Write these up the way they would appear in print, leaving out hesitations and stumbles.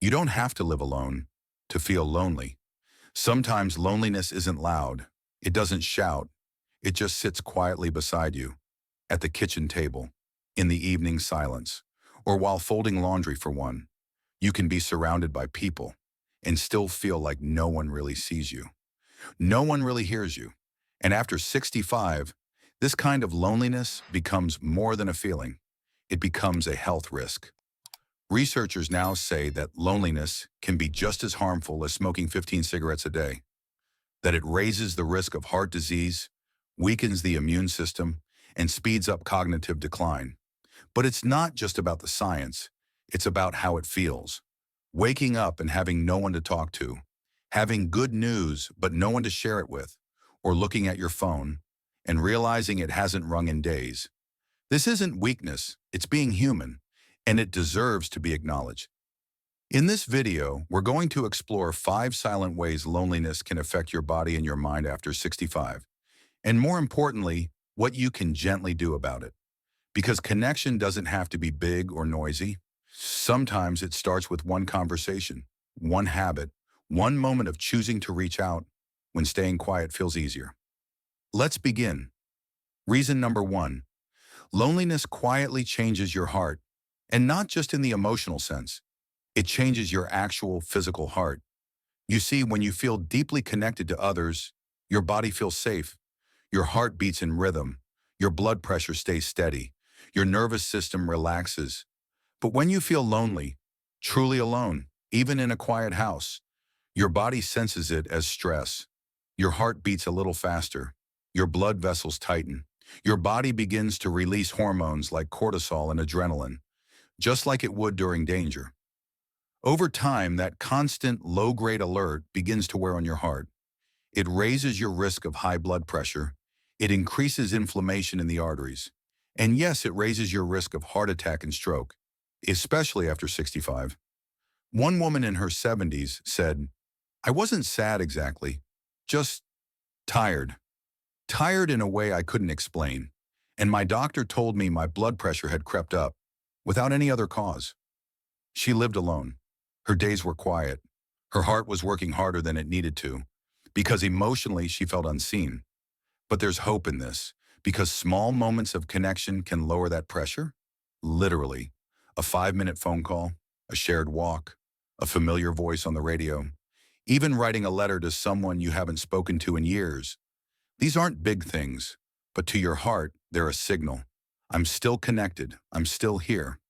You don't have to live alone to feel lonely. Sometimes loneliness isn't loud. It doesn't shout. It just sits quietly beside you, at the kitchen table, in the evening silence, or while folding laundry for one. You can be surrounded by people and still feel like no one really sees you. No one really hears you. And after 65, this kind of loneliness becomes more than a feeling. It becomes a health risk. Researchers now say that loneliness can be just as harmful as smoking 15 cigarettes a day, that it raises the risk of heart disease, weakens the immune system, and speeds up cognitive decline. But it's not just about the science, it's about how it feels. Waking up and having no one to talk to, having good news but no one to share it with, or looking at your phone and realizing it hasn't rung in days. This isn't weakness, it's being human, and it deserves to be acknowledged. In this video, we're going to explore 5 silent ways loneliness can affect your body and your mind after 65, and more importantly, what you can gently do about it. Because connection doesn't have to be big or noisy. Sometimes it starts with one conversation, one habit, one moment of choosing to reach out when staying quiet feels easier. Let's begin. Reason number 1. Loneliness quietly changes your heart, and not just in the emotional sense. It changes your actual physical heart. You see, when you feel deeply connected to others, your body feels safe, your heart beats in rhythm, your blood pressure stays steady, your nervous system relaxes. But when you feel lonely, truly alone, even in a quiet house, your body senses it as stress. Your heart beats a little faster, your blood vessels tighten, your body begins to release hormones like cortisol and adrenaline, just like it would during danger. Over time, that constant low-grade alert begins to wear on your heart. It raises your risk of high blood pressure. It increases inflammation in the arteries. And yes, it raises your risk of heart attack and stroke, especially after 65. One woman in her 70s said, "I wasn't sad exactly, just tired. Tired in a way I couldn't explain. And my doctor told me my blood pressure had crept up, without any other cause." She lived alone. Her days were quiet. Her heart was working harder than it needed to, because emotionally she felt unseen. But there's hope in this, because small moments of connection can lower that pressure. Literally, a 5-minute phone call, a shared walk, a familiar voice on the radio, even writing a letter to someone you haven't spoken to in years. These aren't big things, but to your heart, they're a signal. I'm still connected. I'm still here.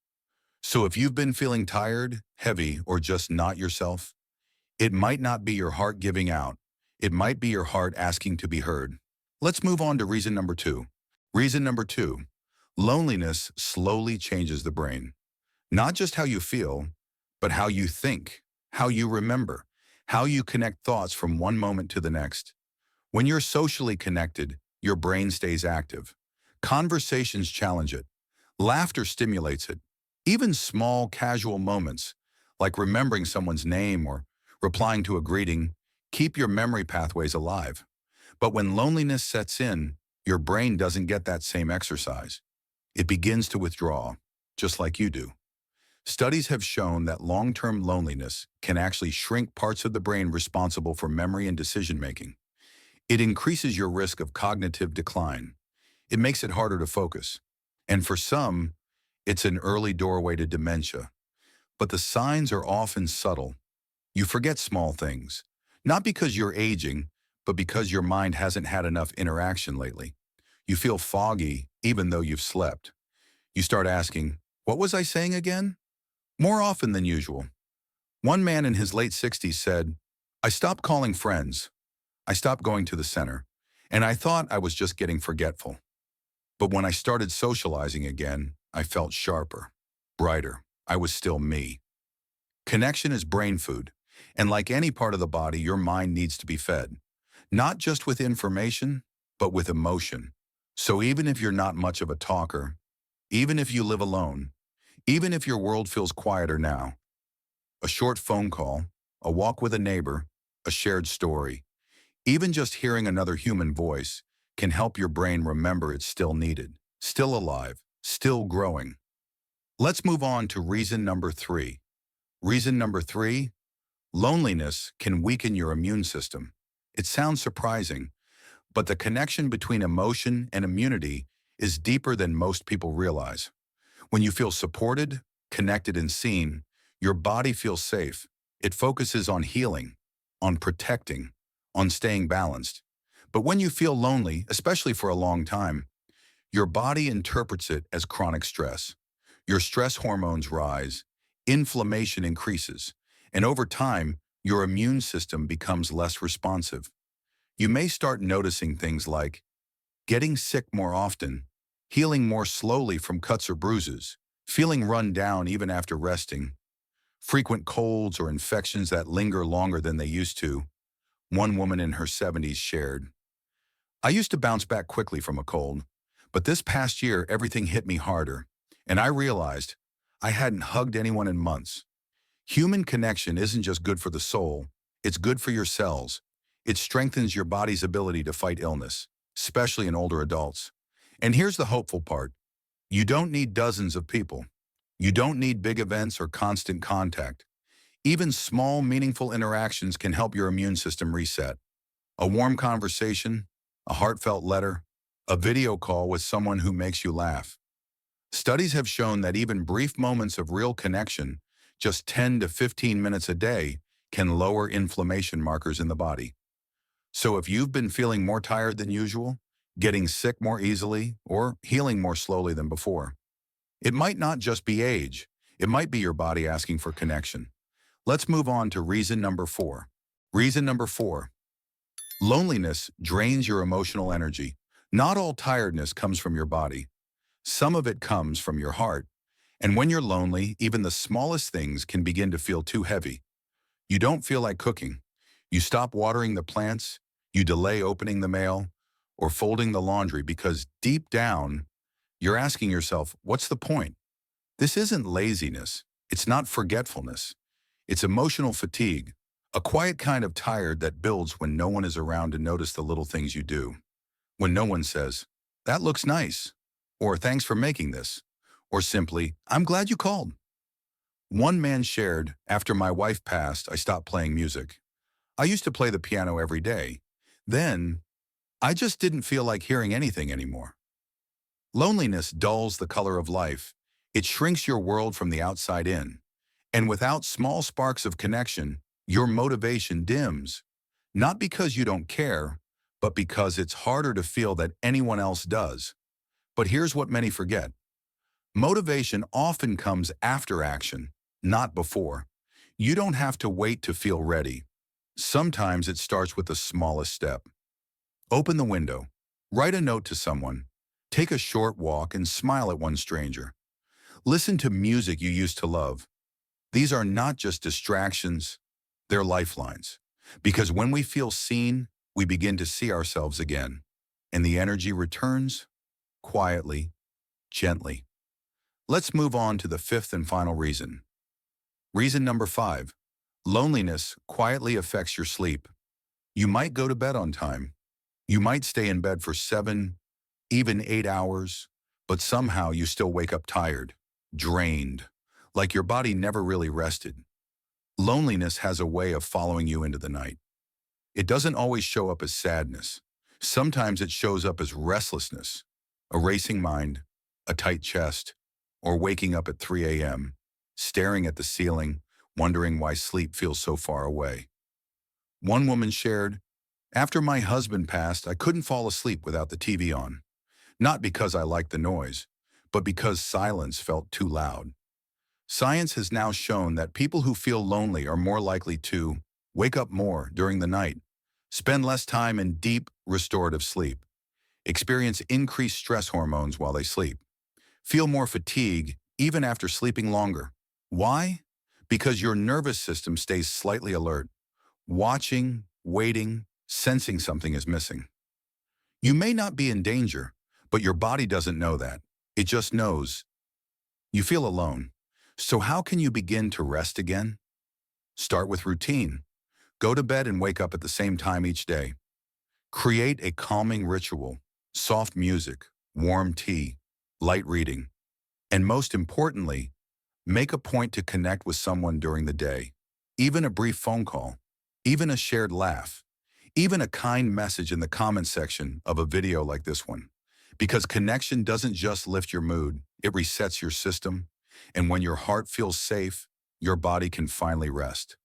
So if you've been feeling tired, heavy, or just not yourself, it might not be your heart giving out. It might be your heart asking to be heard. Let's move on to reason number 2. Reason number 2. Loneliness slowly changes the brain. Not just how you feel, but how you think, how you remember, how you connect thoughts from one moment to the next. When you're socially connected, your brain stays active. Conversations challenge it. Laughter stimulates it. Even small, casual moments, like remembering someone's name or replying to a greeting, keep your memory pathways alive. But when loneliness sets in, your brain doesn't get that same exercise. It begins to withdraw, just like you do. Studies have shown that long-term loneliness can actually shrink parts of the brain responsible for memory and decision-making. It increases your risk of cognitive decline. It makes it harder to focus. And for some, it's an early doorway to dementia. But the signs are often subtle. You forget small things, not because you're aging, but because your mind hasn't had enough interaction lately. You feel foggy even though you've slept. You start asking, "What was I saying again?" More often than usual. One man in his late 60s said, "I stopped calling friends. I stopped going to the center, and I thought I was just getting forgetful. But when I started socializing again, I felt sharper, brighter. I was still me." Connection is brain food, and like any part of the body, your mind needs to be fed. Not just with information, but with emotion. So even if you're not much of a talker, even if you live alone, even if your world feels quieter now, a short phone call, a walk with a neighbor, a shared story, even just hearing another human voice can help your brain remember it's still needed, still alive, still growing. Let's move on to reason number 3. Reason number 3, loneliness can weaken your immune system. It sounds surprising, but the connection between emotion and immunity is deeper than most people realize. When you feel supported, connected, and seen, your body feels safe. It focuses on healing, on protecting, on staying balanced. But when you feel lonely, especially for a long time, your body interprets it as chronic stress. Your stress hormones rise, inflammation increases, and over time, your immune system becomes less responsive. You may start noticing things like getting sick more often, healing more slowly from cuts or bruises, feeling run down even after resting, frequent colds or infections that linger longer than they used to. One woman in her 70s shared, "I used to bounce back quickly from a cold, but this past year everything hit me harder, and I realized I hadn't hugged anyone in months." Human connection isn't just good for the soul, it's good for your cells. It strengthens your body's ability to fight illness, especially in older adults. And here's the hopeful part. You don't need dozens of people. You don't need big events or constant contact. Even small, meaningful interactions can help your immune system reset. A warm conversation, a heartfelt letter, a video call with someone who makes you laugh. Studies have shown that even brief moments of real connection, just 10 to 15 minutes a day, can lower inflammation markers in the body. So if you've been feeling more tired than usual, getting sick more easily, or healing more slowly than before, it might not just be age. It might be your body asking for connection. Let's move on to reason number 4. Reason number 4. Loneliness drains your emotional energy. Not all tiredness comes from your body. Some of it comes from your heart. And when you're lonely, even the smallest things can begin to feel too heavy. You don't feel like cooking. You stop watering the plants. You delay opening the mail or folding the laundry because deep down, you're asking yourself, what's the point? This isn't laziness. It's not forgetfulness. It's emotional fatigue, a quiet kind of tired that builds when no one is around to notice the little things you do. When no one says, "That looks nice," or "Thanks for making this," or simply, "I'm glad you called." One man shared, "After my wife passed, I stopped playing music. I used to play the piano every day. Then, I just didn't feel like hearing anything anymore." Loneliness dulls the color of life. It shrinks your world from the outside in. And without small sparks of connection, your motivation dims. Not because you don't care, but because it's harder to feel that anyone else does. But here's what many forget. Motivation often comes after action, not before. You don't have to wait to feel ready. Sometimes it starts with the smallest step. Open the window, write a note to someone, take a short walk and smile at one stranger. Listen to music you used to love. These are not just distractions, they're lifelines. Because when we feel seen, we begin to see ourselves again. And the energy returns quietly, gently. Let's move on to the 5th and final reason. Reason number 5. Loneliness quietly affects your sleep. You might go to bed on time. You might stay in bed for 7, even 8 hours, but somehow you still wake up tired, drained, like your body never really rested. Loneliness has a way of following you into the night. It doesn't always show up as sadness. Sometimes it shows up as restlessness, a racing mind, a tight chest, or waking up at 3 a.m., staring at the ceiling, wondering why sleep feels so far away. One woman shared, "After my husband passed, I couldn't fall asleep without the TV on. Not because I liked the noise, but because silence felt too loud." Science has now shown that people who feel lonely are more likely to wake up more during the night, spend less time in deep, restorative sleep, experience increased stress hormones while they sleep, feel more fatigue even after sleeping longer. Why? Because your nervous system stays slightly alert, watching, waiting, sensing something is missing. You may not be in danger, but your body doesn't know that. It just knows you feel alone. So how can you begin to rest again? Start with routine. Go to bed and wake up at the same time each day. Create a calming ritual, soft music, warm tea, light reading, and most importantly, Make a point to connect with someone during the day, even a brief phone call, even a shared laugh, even a kind message in the comment section of a video like this one. Because connection doesn't just lift your mood, it resets your system, and when your heart feels safe, your body can finally rest.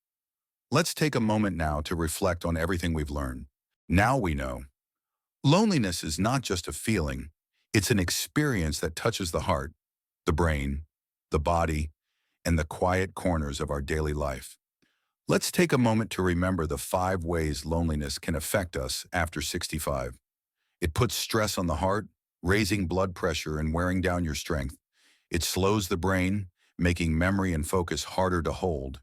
Let's take a moment now to reflect on everything we've learned. Now we know. Loneliness is not just a feeling, it's an experience that touches the heart, the brain, the body, and the quiet corners of our daily life. Let's take a moment to remember the 5 ways loneliness can affect us after 65. It puts stress on the heart, raising blood pressure and wearing down your strength. It slows the brain, making memory and focus harder to hold.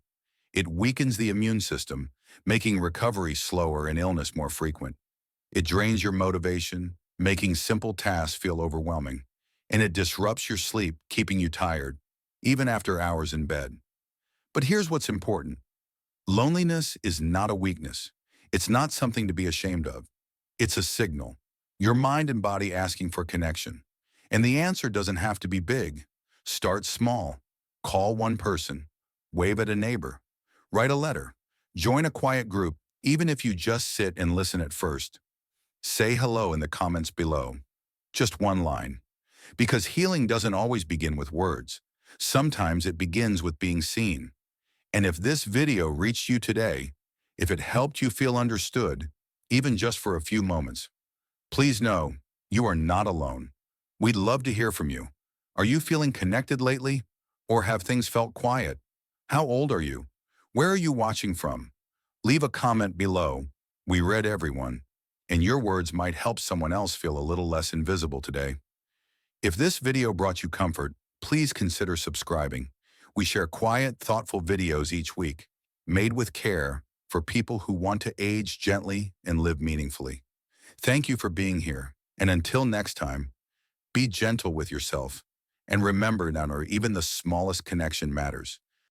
It weakens the immune system, making recovery slower and illness more frequent. It drains your motivation, making simple tasks feel overwhelming. And it disrupts your sleep, keeping you tired, even after hours in bed. But here's what's important. Loneliness is not a weakness. It's not something to be ashamed of. It's a signal. Your mind and body asking for connection. And the answer doesn't have to be big. Start small. Call one person. Wave at a neighbor. Write a letter. Join a quiet group, even if you just sit and listen at first. Say hello in the comments below. Just one line. Because healing doesn't always begin with words. Sometimes it begins with being seen. And if this video reached you today, if it helped you feel understood, even just for a few moments, please know you are not alone. We'd love to hear from you. Are you feeling connected lately? Or have things felt quiet? How old are you? Where are you watching from? Leave a comment below. We read everyone, and your words might help someone else feel a little less invisible today. If this video brought you comfort, please consider subscribing. We share quiet, thoughtful videos each week, made with care for people who want to age gently and live meaningfully. Thank you for being here, and until next time, be gentle with yourself, and remember that even the smallest connection matters.